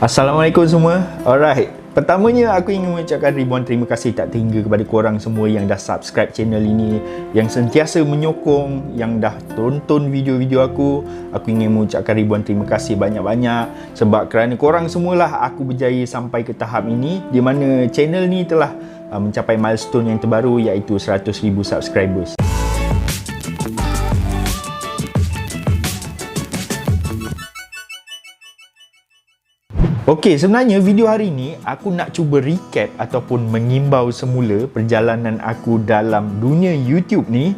Assalamualaikum semua. Alright, pertamanya aku ingin mengucapkan ribuan terima kasih tak terhingga kepada korang semua yang dah subscribe channel ini, yang sentiasa menyokong, yang dah tonton video-video aku. Aku ingin mengucapkan ribuan terima kasih banyak-banyak sebab kerana korang semualah aku berjaya sampai ke tahap ini di mana channel ni telah mencapai milestone yang terbaru iaitu 100,000 subscribers. Okey, sebenarnya video hari ni aku nak cuba recap ataupun mengimbau semula perjalanan aku dalam dunia YouTube ni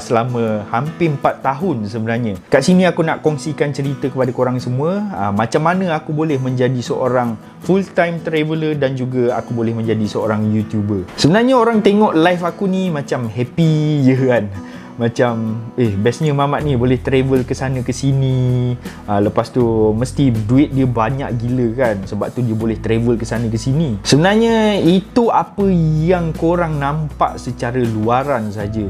selama hampir 4 tahun sebenarnya. Kat sini aku nak kongsikan cerita kepada korang semua macam mana aku boleh menjadi seorang full time traveller dan juga aku boleh menjadi seorang YouTuber. Sebenarnya orang tengok live aku ni macam happy je kan. Macam bestnya Mamat ni boleh travel ke sana ke sini, lepas tu mesti duit dia banyak gila kan, sebab tu dia boleh travel ke sana ke sini. Sebenarnya itu apa yang korang nampak secara luaran saja.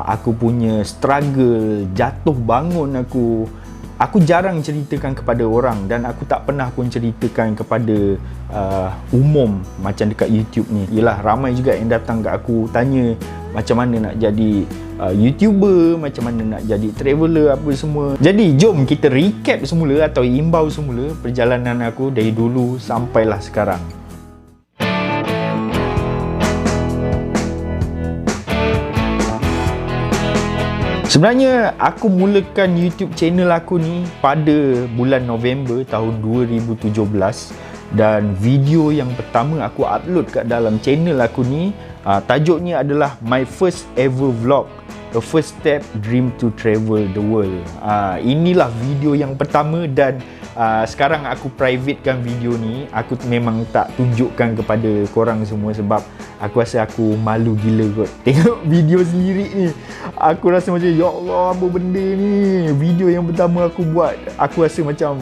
Aku punya struggle, jatuh bangun aku jarang ceritakan kepada orang dan aku tak pernah pun ceritakan kepada umum macam dekat YouTube ni. Yelah, ramai juga yang datang kat aku tanya macam mana nak jadi YouTuber, macam mana nak jadi traveller apa semua. Jadi jom kita recap semula atau imbau semula perjalanan aku dari dulu sampailah sekarang. Sebenarnya aku mulakan YouTube channel aku ni pada bulan November tahun 2017 dan video yang pertama aku upload kat dalam channel aku ni tajuknya adalah My First Ever Vlog, A First Step Dream to Travel the World. Inilah video yang pertama dan sekarang aku privatekan video ni. Aku memang tak tunjukkan kepada korang semua sebab aku rasa aku malu gila kot tengok video sendiri ni. Aku rasa macam ya Allah, apa benda ni, video yang pertama aku buat. Aku rasa macam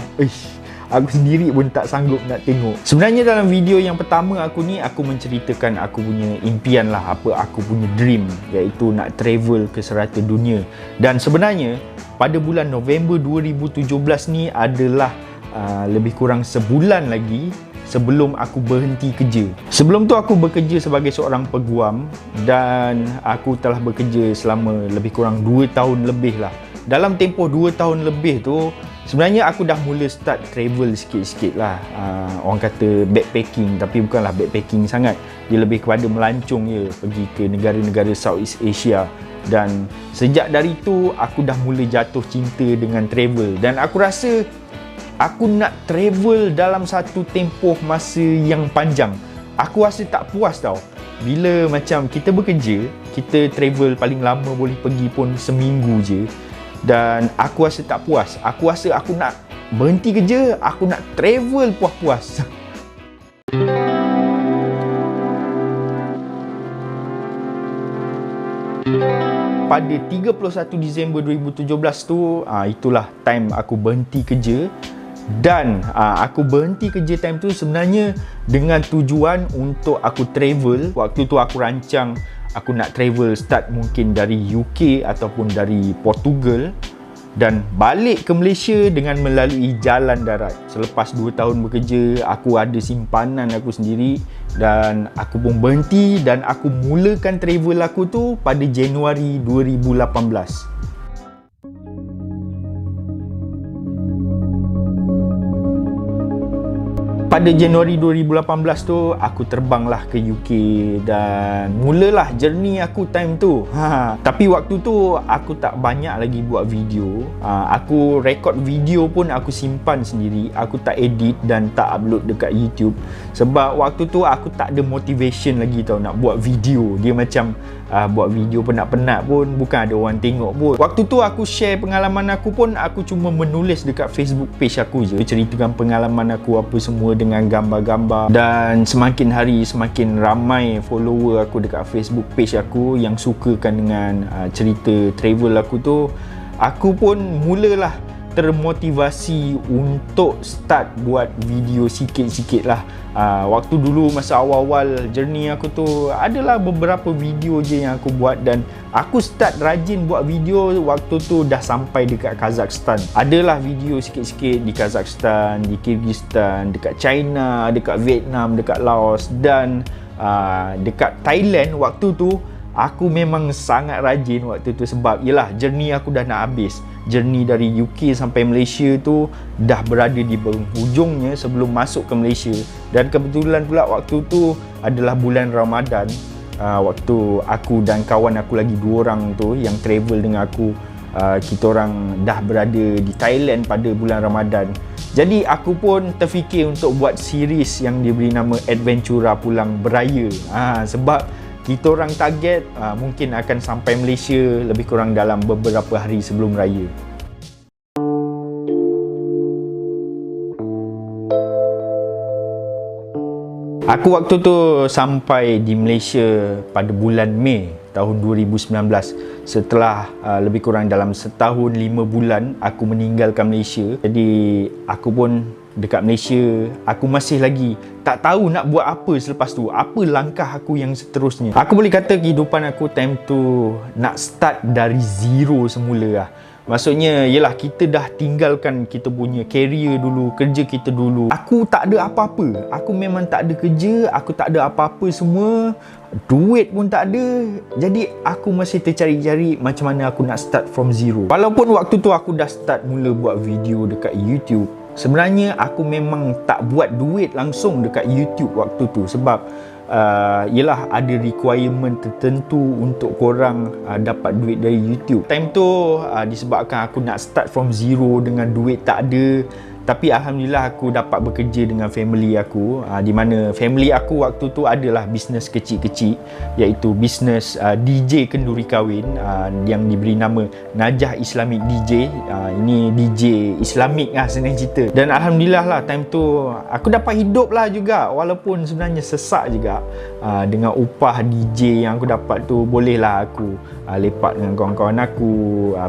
aku sendiri pun tak sanggup nak tengok. Sebenarnya dalam video yang pertama aku ni, aku menceritakan aku punya impian lah, apa aku punya dream, iaitu nak travel ke serata dunia. Dan sebenarnya pada bulan November 2017 ni adalah lebih kurang sebulan lagi sebelum aku berhenti kerja. Sebelum tu aku bekerja sebagai seorang peguam dan aku telah bekerja selama lebih kurang 2 tahun lebih lah. Dalam tempoh 2 tahun lebih tu sebenarnya aku dah mula start travel sikit-sikit lah. Orang kata backpacking, tapi bukanlah backpacking sangat. Dia lebih kepada melancong je, pergi ke negara-negara Southeast Asia. Dan sejak dari tu aku dah mula jatuh cinta dengan travel. Dan aku rasa aku nak travel dalam satu tempoh masa yang panjang. Aku rasa tak puas tau. Bila macam kita bekerja, kita travel paling lama boleh pergi pun seminggu je. Dan aku rasa tak puas. Aku rasa aku nak berhenti kerja, aku nak travel puas-puas. Pada 31 Disember 2017 tu, itulah time aku berhenti kerja. Dan aku berhenti kerja time tu sebenarnya dengan tujuan untuk aku travel. Waktu tu aku rancang aku nak travel start mungkin dari UK ataupun dari Portugal dan balik ke Malaysia dengan melalui jalan darat. Selepas 2 tahun bekerja, aku ada simpanan aku sendiri dan aku pun berhenti dan aku mulakan travel aku tu pada Januari 2018. Pada Januari 2018 tu aku terbanglah ke UK dan mulalah journey aku time tu. Tapi waktu tu aku tak banyak lagi buat video. Aku record video pun aku simpan sendiri. Aku tak edit dan tak upload dekat YouTube sebab waktu tu aku tak ada motivation lagi tau nak buat video. Dia macam buat video penat-penat pun bukan ada orang tengok pun. Waktu tu aku share pengalaman aku pun aku cuma menulis dekat Facebook page aku je, ceritakan pengalaman aku apa semua dengan gambar-gambar. Dan semakin hari semakin ramai follower aku dekat Facebook page aku yang sukakan dengan cerita travel aku tu. Aku pun mulalah termotivasi untuk start buat video sikit-sikit lah. Waktu dulu masa awal-awal journey aku tu, adalah beberapa video je yang aku buat, dan aku start rajin buat video waktu tu dah sampai dekat Kazakhstan. Adalah video sikit-sikit di Kazakhstan, di Kyrgyzstan, dekat China, dekat Vietnam, dekat Laos, dan dekat Thailand. Waktu tu aku memang sangat rajin waktu tu, sebab yelah journey aku dah nak habis. Journey dari UK sampai Malaysia tu dah berada di penghujungnya sebelum masuk ke Malaysia. Dan kebetulan pula waktu tu adalah bulan Ramadan. Waktu aku dan kawan aku lagi 2 orang tu yang travel dengan aku, kita orang dah berada di Thailand pada bulan Ramadan. Jadi aku pun terfikir untuk buat series yang diberi nama Adventura Pulang Beraya. Sebab kita orang target mungkin akan sampai Malaysia lebih kurang dalam beberapa hari sebelum raya. Aku waktu tu sampai di Malaysia pada bulan Mei tahun 2019. Setelah lebih kurang dalam setahun 5 bulan aku meninggalkan Malaysia. Jadi aku pun dekat Malaysia, aku masih lagi tak tahu nak buat apa selepas tu. Apa langkah aku yang seterusnya. Aku boleh kata kehidupan aku time tu nak start dari zero semula lah. Maksudnya, yelah, kita dah tinggalkan kita punya career dulu, kerja kita dulu. Aku tak ada apa-apa. Aku memang tak ada kerja, aku tak ada apa-apa semua. Duit pun tak ada. Jadi, aku masih tercari-cari macam mana aku nak start from zero. Walaupun waktu tu aku dah start mula buat video dekat YouTube, sebenarnya aku memang tak buat duit langsung dekat YouTube waktu tu. Sebab yelah, ada requirement tertentu untuk korang dapat duit dari YouTube. Time tu disebabkan aku nak start from zero dengan duit tak ada. Tapi Alhamdulillah aku dapat bekerja dengan family aku, di mana family aku waktu tu adalah bisnes kecil-kecil, iaitu bisnes DJ kenduri kahwin yang diberi nama Najah Islamic DJ. Ini DJ Islamik lah senang cerita. Dan Alhamdulillah lah time tu aku dapat hidup lah juga, walaupun sebenarnya sesak juga. Dengan upah DJ yang aku dapat tu, bolehlah aku lepak dengan kawan-kawan aku,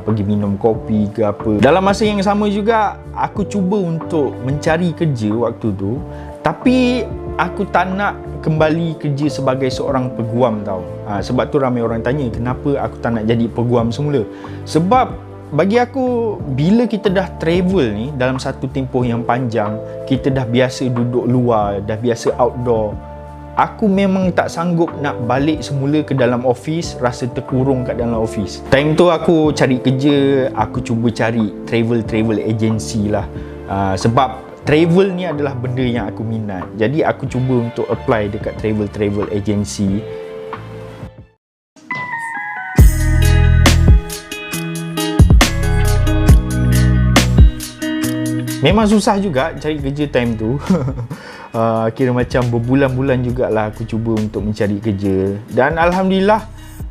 pergi minum kopi ke apa. Dalam masa yang sama juga aku cuba untuk mencari kerja waktu tu, tapi aku tak nak kembali kerja sebagai seorang peguam tau. Sebab tu ramai orang tanya kenapa aku tak nak jadi peguam semula. Sebab bagi aku, bila kita dah travel ni dalam satu tempoh yang panjang, kita dah biasa duduk luar, dah biasa outdoor, aku memang tak sanggup nak balik semula ke dalam office, rasa terkurung kat dalam office. Time tu aku cari kerja, aku cuba cari travel agency lah. Sebab travel ni adalah benda yang aku minat. Jadi aku cuba untuk apply dekat travel agency. Memang susah juga cari kerja time tu. Kira macam berbulan-bulan jugalah aku cuba untuk mencari kerja. Dan Alhamdulillah,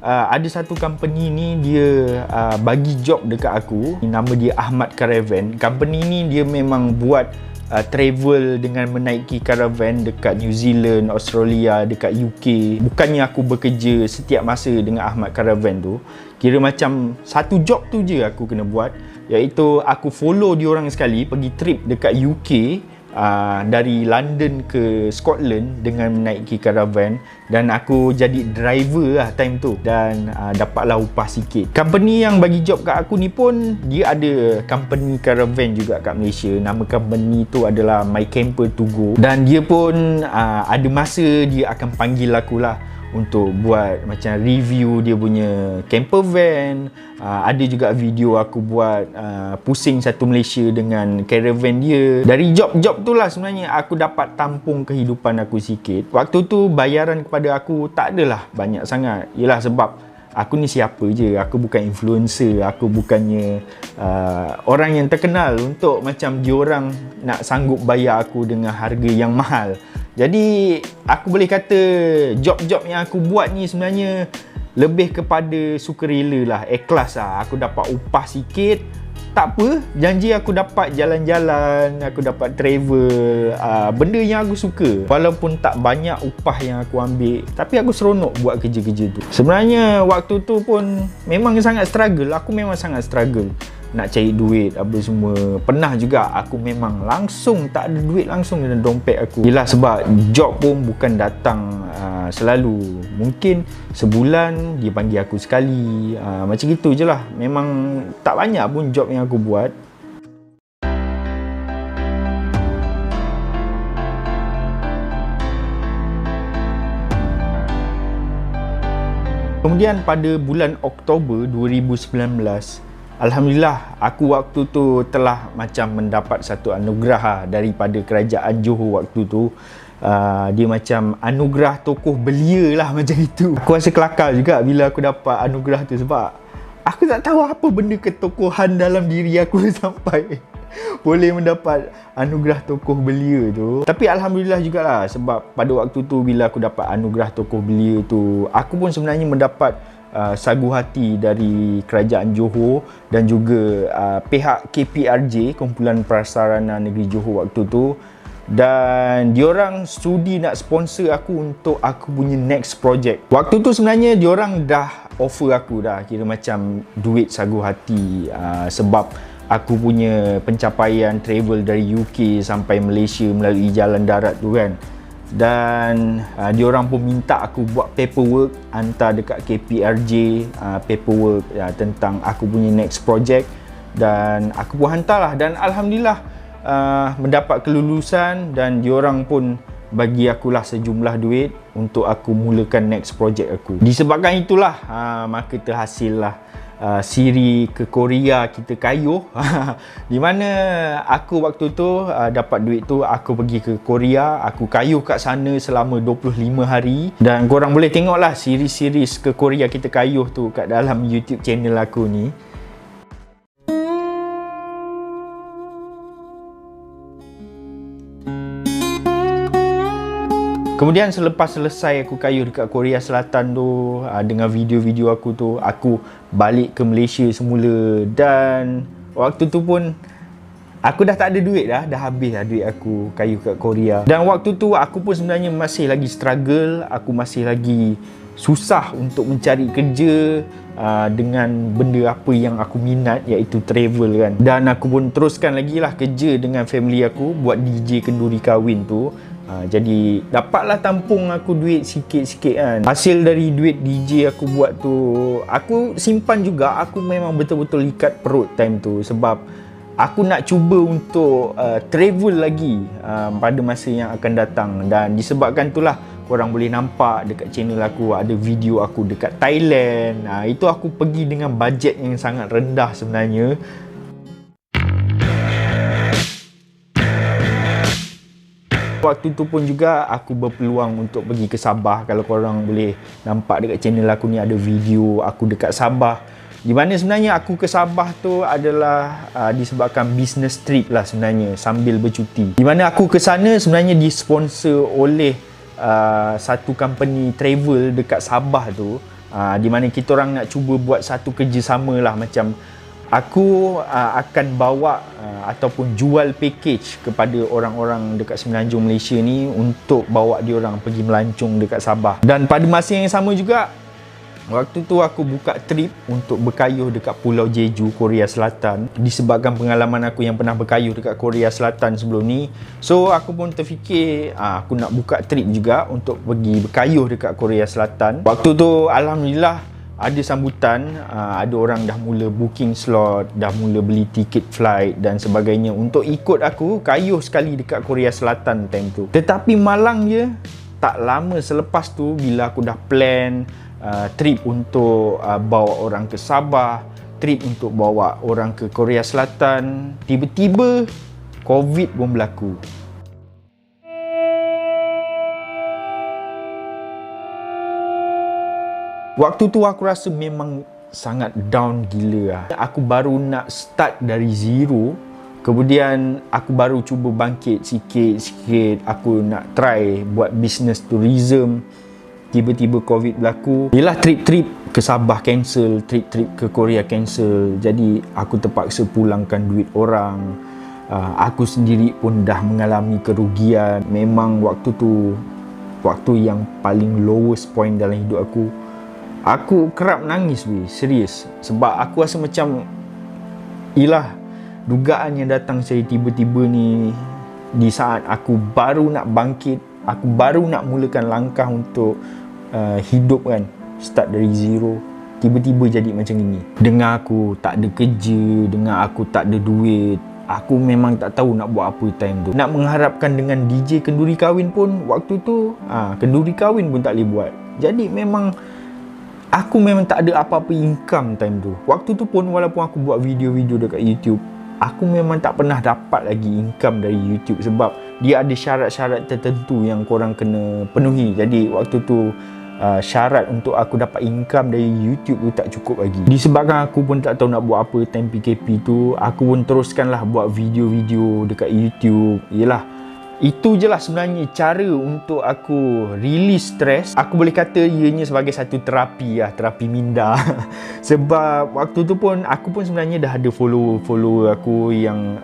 ada satu company ni dia bagi job dekat aku. Nama dia Ahmad Caravan. Company ni dia memang buat travel dengan menaiki caravan dekat New Zealand, Australia, dekat UK. Bukannya aku bekerja setiap masa dengan Ahmad Caravan tu. Kira macam satu job tu je aku kena buat, iaitu aku follow diorang sekali pergi trip dekat UK, dari London ke Scotland dengan menaiki caravan, dan aku jadi driver lah time tu, dan dapatlah upah sikit. Company yang bagi job kat aku ni pun dia ada company caravan juga kat Malaysia. Nama company tu adalah My Camper To Go, dan dia pun ada masa dia akan panggil aku lah untuk buat macam review dia punya camper van. Ada juga video aku buat pusing satu Malaysia dengan caravan dia. Dari job-job tu lah sebenarnya aku dapat tampung kehidupan aku sikit. Waktu tu bayaran kepada aku tak adalah banyak sangat. Yelah, sebab aku ni siapa je, aku bukan influencer, aku bukannya orang yang terkenal untuk macam diorang nak sanggup bayar aku dengan harga yang mahal. Jadi aku boleh kata job-job yang aku buat ni sebenarnya lebih kepada sukarela lah, ikhlas lah. Aku dapat upah sikit, tak apa, janji aku dapat jalan-jalan, aku dapat travel, benda yang aku suka. Walaupun tak banyak upah yang aku ambil, tapi aku seronok buat kerja-kerja tu. Sebenarnya waktu tu pun memang sangat struggle, aku memang sangat struggle. nak cari duit apa semua. Pernah juga aku memang langsung tak ada duit langsung dalam dompet aku. Yelah, sebab job pun bukan datang selalu. Mungkin sebulan dia panggil aku sekali, macam gitu je lah. Memang tak banyak pun job yang aku buat. Kemudian pada bulan Oktober 2019, Alhamdulillah aku waktu tu telah macam mendapat satu anugerah daripada kerajaan Johor waktu tu. Dia macam anugerah tokoh belia lah macam itu. Aku rasa kelakar juga bila aku dapat anugerah tu, sebab aku tak tahu apa benda ketokohan dalam diri aku sampai boleh mendapat anugerah tokoh belia tu. Tapi Alhamdulillah jugalah, sebab pada waktu tu bila aku dapat anugerah tokoh belia tu, aku pun sebenarnya mendapat sagu hati dari kerajaan Johor dan juga pihak KPRJ, Kumpulan Prasarana Negeri Johor waktu tu. Dan diorang sudi nak sponsor aku untuk aku punya next project. Waktu tu sebenarnya diorang dah offer aku dah kira macam duit sagu hati, sebab aku punya pencapaian travel dari UK sampai Malaysia melalui jalan darat tu kan. Dan diorang pun minta aku buat paperwork, hantar dekat KPRJ paperwork tentang aku punya next project. Dan aku pun hantar lah, dan Alhamdulillah mendapat kelulusan, dan diorang pun bagi akulah sejumlah duit untuk aku mulakan next project aku. Disebabkan itulah maka terhasillah siri ke Korea kita kayuh. Di mana aku waktu tu dapat duit tu, aku pergi ke Korea, aku kayuh kat sana selama 25 hari. Dan korang boleh tengoklah siri-series ke Korea kita kayuh tu kat dalam YouTube channel aku ni. Kemudian selepas selesai aku kayuh dekat Korea Selatan tu, dengan video-video aku tu, aku balik ke Malaysia semula. Dan waktu tu pun aku dah tak ada duit dah habis dah duit aku kayuh kat Korea. Dan waktu tu aku pun sebenarnya masih lagi struggle, aku masih lagi susah untuk mencari kerja dengan benda apa yang aku minat, iaitu travel kan. Dan aku pun teruskan lagi lah kerja dengan family aku buat DJ kenduri kahwin tu. Jadi dapatlah tampung aku duit sikit-sikit kan. Hasil dari duit DJ aku buat tu, aku simpan juga. Aku memang betul-betul ikat perut time tu, sebab aku nak cuba untuk travel lagi pada masa yang akan datang. Dan disebabkan itulah korang boleh nampak dekat channel aku ada video aku dekat Thailand. Itu aku pergi dengan bajet yang sangat rendah sebenarnya. Waktu tu pun juga aku berpeluang untuk pergi ke Sabah. Kalau korang boleh nampak dekat channel aku ni ada video aku dekat Sabah. Di mana sebenarnya aku ke Sabah tu adalah disebabkan business trip lah sebenarnya, sambil bercuti. Di mana aku ke sana sebenarnya disponsor oleh satu company travel dekat Sabah tu. Di mana kita orang nak cuba buat satu kerjasama lah, macam aku akan bawa ataupun jual package kepada orang-orang dekat Semenanjung Malaysia ni untuk bawa diorang pergi melancong dekat Sabah. Dan pada masa yang sama juga, waktu tu aku buka trip untuk berkayuh dekat Pulau Jeju, Korea Selatan. Disebabkan pengalaman aku yang pernah berkayuh dekat Korea Selatan sebelum ni, so aku pun terfikir aku nak buka trip juga untuk pergi berkayuh dekat Korea Selatan. Waktu tu Alhamdulillah ada sambutan, ada orang dah mula booking slot, dah mula beli tiket flight dan sebagainya untuk ikut aku kayuh sekali dekat Korea Selatan time tu. Tetapi malang je, tak lama selepas tu bila aku dah plan trip untuk bawa orang ke Sabah, trip untuk bawa orang ke Korea Selatan, tiba-tiba COVID pun berlaku. Waktu tu aku rasa memang sangat down gila lah. Aku baru nak start dari zero. Kemudian aku baru cuba bangkit sikit-sikit. Aku nak try buat business tourism. Tiba-tiba COVID berlaku. Yelah, trip-trip ke Sabah cancel, trip-trip ke Korea cancel. Jadi aku terpaksa pulangkan duit orang. Aku sendiri pun dah mengalami kerugian. Memang waktu tu waktu yang paling lowest point dalam hidup aku. Aku kerap nangis serius, sebab aku rasa macam Ialah dugaan yang datang saya tiba-tiba ni di saat aku baru nak bangkit, aku baru nak mulakan langkah untuk hidup kan, start dari zero. Tiba-tiba jadi macam ini. Dengar aku tak ada kerja, dengar aku tak ada duit, aku memang tak tahu nak buat apa time tu. Nak mengharapkan dengan DJ kenduri kahwin pun waktu tu kenduri kahwin pun tak boleh buat. Jadi memang aku memang tak ada apa-apa income time tu. Waktu tu pun walaupun aku buat video-video dekat YouTube, aku memang tak pernah dapat lagi income dari YouTube sebab dia ada syarat-syarat tertentu yang korang kena penuhi. Jadi waktu tu syarat untuk aku dapat income dari YouTube tu tak cukup lagi. Disebabkan aku pun tak tahu nak buat apa time PKP tu, aku pun teruskanlah buat video-video dekat YouTube. Yelah, itu je lah sebenarnya cara untuk aku release stres. Aku boleh kata ianya sebagai satu terapi lah, terapi minda. Sebab waktu tu pun aku pun sebenarnya dah ada follower aku yang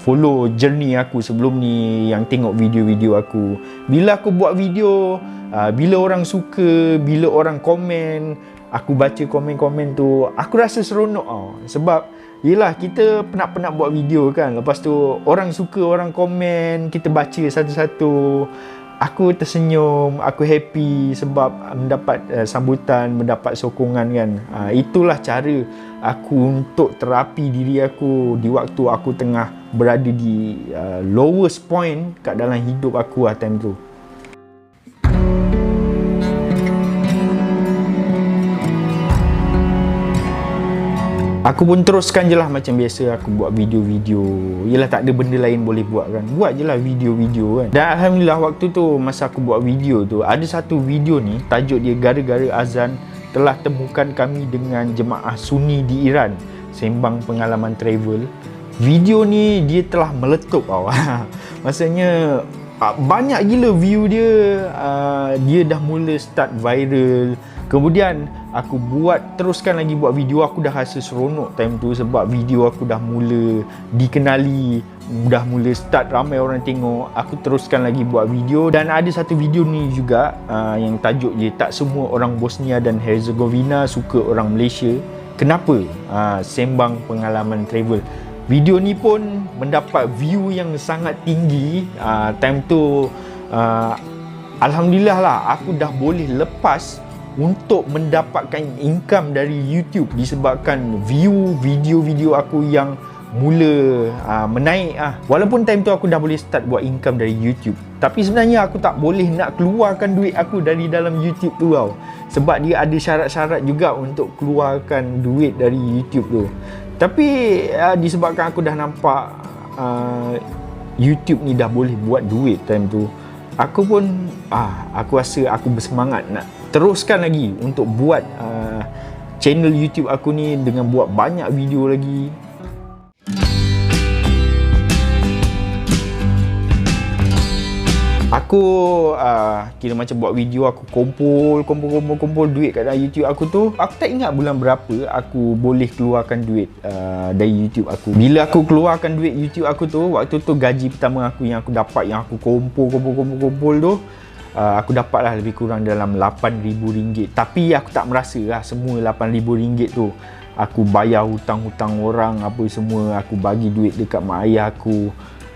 follow journey aku sebelum ni, yang tengok video-video aku. Bila aku buat video, bila orang suka, bila orang komen, aku baca komen-komen tu, aku rasa seronok tau. Sebab yelah, kita penat-penat buat video kan, lepas tu orang suka, orang komen, kita baca satu-satu, aku tersenyum, aku happy sebab mendapat sambutan, mendapat sokongan kan. Itulah cara aku untuk terapi diri aku di waktu aku tengah berada di lowest point kat dalam hidup aku time tu. Aku pun teruskan je lah macam biasa aku buat video-video. Yelah, tak ada benda lain boleh buat kan, buat je lah video-video kan. Dan Alhamdulillah waktu tu masa aku buat video tu, ada satu video ni tajuk dia Gara-gara Azan Telah Temukan Kami Dengan Jemaah Sunni di Iran, Sembang Pengalaman Travel. Video ni dia telah meletup tau. Maksudnya banyak gila view dia. Dia dah mula start viral. Kemudian aku teruskan lagi buat video. Aku dah rasa seronok time tu sebab video aku dah mula dikenali, dah mula start ramai orang tengok. Aku teruskan lagi buat video. Dan ada satu video ni juga yang tajuk dia Tak Semua Orang Bosnia dan Herzegovina Suka Orang Malaysia. Kenapa? Sembang Pengalaman Travel. Video ni pun mendapat view yang sangat tinggi. Time tu Alhamdulillah lah, aku dah boleh lepas untuk mendapatkan income dari YouTube disebabkan view video-video aku yang mula menaik. Walaupun time tu aku dah boleh start buat income dari YouTube, tapi sebenarnya aku tak boleh nak keluarkan duit aku dari dalam YouTube tu tau. Sebab dia ada syarat-syarat juga untuk keluarkan duit dari YouTube tu. Tapi disebabkan aku dah nampak YouTube ni dah boleh buat duit time tu, aku pun aku rasa aku bersemangat nak teruskan lagi untuk buat channel YouTube aku ni dengan buat banyak video lagi. Aku kira macam buat video, aku kumpul duit kat dalam YouTube aku tu. Aku tak ingat bulan berapa aku boleh keluarkan duit dari YouTube aku. Bila aku keluarkan duit YouTube aku tu, waktu tu gaji pertama aku yang aku dapat, yang aku kumpul tu, aku dapatlah lebih kurang dalam RM8,000. Tapi aku tak merasa lah semua RM8,000 tu aku bayar hutang-hutang orang apa semua. Aku bagi duit dekat mak ayah aku.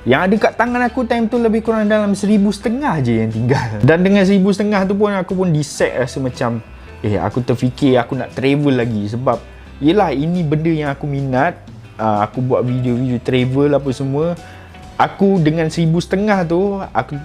Yang ada kat tangan aku time tu lebih kurang dalam RM1,500 je yang tinggal. Dan dengan RM1,500 tu pun aku pun decide rasa macam aku terfikir aku nak travel lagi. Sebab yelah, ini benda yang aku minat. Aku buat video-video travel apa semua. Aku dengan RM1,500 tu aku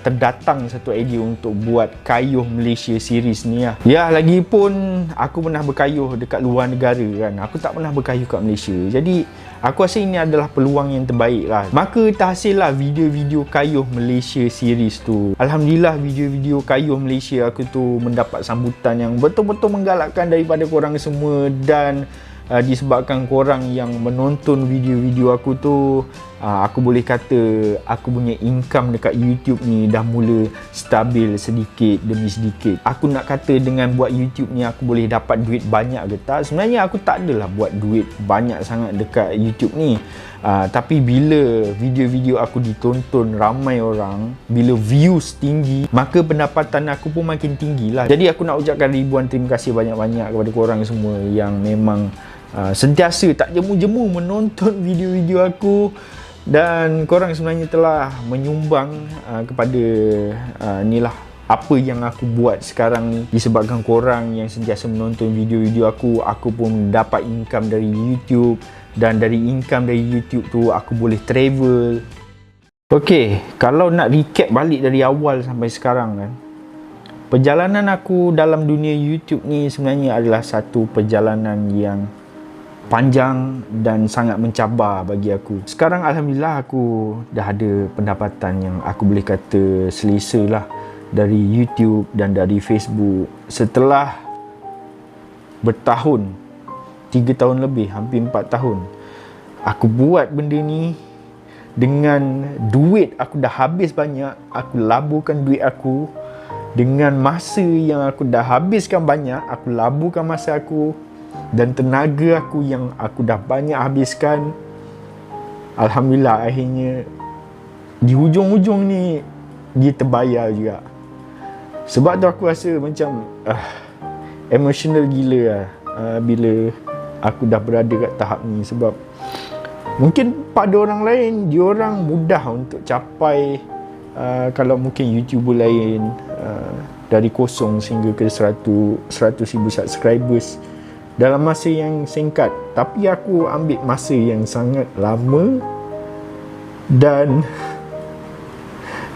terdatang satu idea untuk buat Kayuh Malaysia series ni lah. Ya, lagipun aku pernah berkayuh dekat luar negara kan. Aku tak pernah berkayuh kat Malaysia. Jadi aku rasa ini adalah peluang yang terbaik lah. Maka terhasil lah video-video Kayuh Malaysia series tu. Alhamdulillah video-video Kayuh Malaysia aku tu mendapat sambutan yang betul-betul menggalakkan daripada korang semua. Dan disebabkan korang yang menonton video-video aku tu, aku boleh kata aku punya income dekat YouTube ni dah mula stabil sedikit demi sedikit. Aku nak kata dengan buat YouTube ni aku boleh dapat duit banyak ke tak? Sebenarnya aku tak adalah buat duit banyak sangat dekat YouTube ni. Tapi bila video-video aku ditonton ramai orang, bila views tinggi, maka pendapatan aku pun makin tinggi lah. Jadi aku nak ucapkan ribuan terima kasih banyak-banyak kepada korang semua yang memang sentiasa tak jemu-jemu menonton video-video aku, dan korang sebenarnya telah menyumbang kepada inilah apa yang aku buat sekarang ni. Disebabkan korang yang sentiasa menonton video-video aku pun dapat income dari YouTube, dan dari income dari YouTube tu aku boleh travel. Okey, kalau nak recap balik dari awal sampai sekarang kan, perjalanan aku dalam dunia YouTube ni sebenarnya adalah satu perjalanan yang panjang dan sangat mencabar bagi aku. Sekarang Alhamdulillah aku dah ada pendapatan yang aku boleh kata selesa lah dari YouTube dan dari Facebook. Setelah bertahun, 3 tahun lebih, hampir 4 tahun aku buat benda ni, dengan duit aku dah habis banyak, aku laburkan duit aku. Dengan masa yang aku dah habiskan banyak, aku laburkan masa aku dan tenaga aku yang aku dah banyak habiskan. Alhamdulillah akhirnya di hujung-hujung ni dia terbayar juga. Sebab tu aku rasa macam emotional gila lah bila aku dah berada kat tahap ni. Sebab mungkin pada orang lain, diorang mudah untuk capai kalau mungkin YouTuber lain dari kosong sehingga ke 100,000 subscribers dalam masa yang singkat. Tapi aku ambil masa yang sangat lama, dan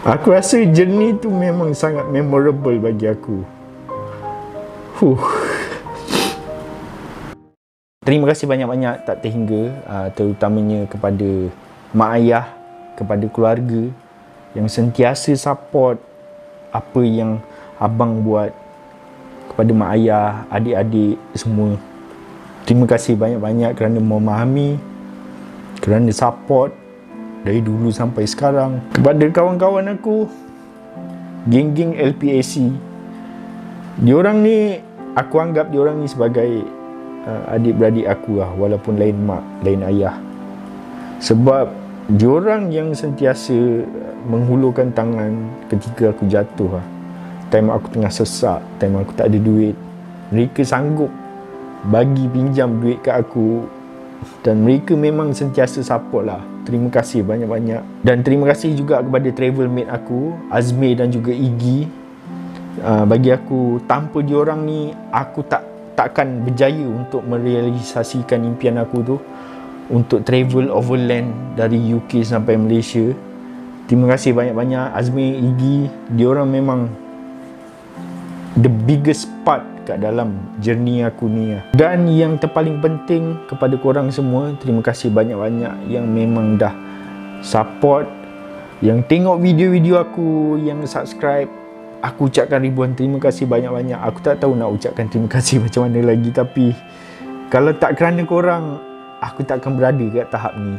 aku rasa journey tu memang sangat memorable bagi aku. Terima kasih banyak-banyak tak terhingga, terutamanya kepada mak ayah, kepada keluarga yang sentiasa support apa yang abang buat, kepada mak ayah, adik-adik semua. Terima kasih banyak-banyak kerana memahami, kerana support dari dulu sampai sekarang. Kepada kawan-kawan aku, geng-geng LPAC, diorang ni, aku anggap diorang ni sebagai adik-beradik aku lah, walaupun lain mak, lain ayah. Sebab diorang yang sentiasa menghulurkan tangan ketika aku jatuh lah. Time aku tengah sesak, time aku tak ada duit, mereka sanggup bagi pinjam duit kat aku, dan mereka memang sentiasa support lah. Terima kasih banyak-banyak. Dan terima kasih juga kepada travel mate aku, Azmi dan juga Iggy. Bagi aku, tanpa diorang ni aku takkan berjaya untuk merealisasikan impian aku tu untuk travel overland dari UK sampai Malaysia. Terima kasih banyak-banyak Azmi, Iggy. Diorang memang the biggest part kat dalam journey aku ni. Dan yang terpaling penting, kepada korang semua, terima kasih banyak-banyak yang memang dah support, yang tengok video-video aku, yang subscribe. Aku ucapkan ribuan terima kasih banyak-banyak. Aku tak tahu nak ucapkan terima kasih macam mana lagi, tapi kalau tak kerana korang, aku tak akan berada kat tahap ni.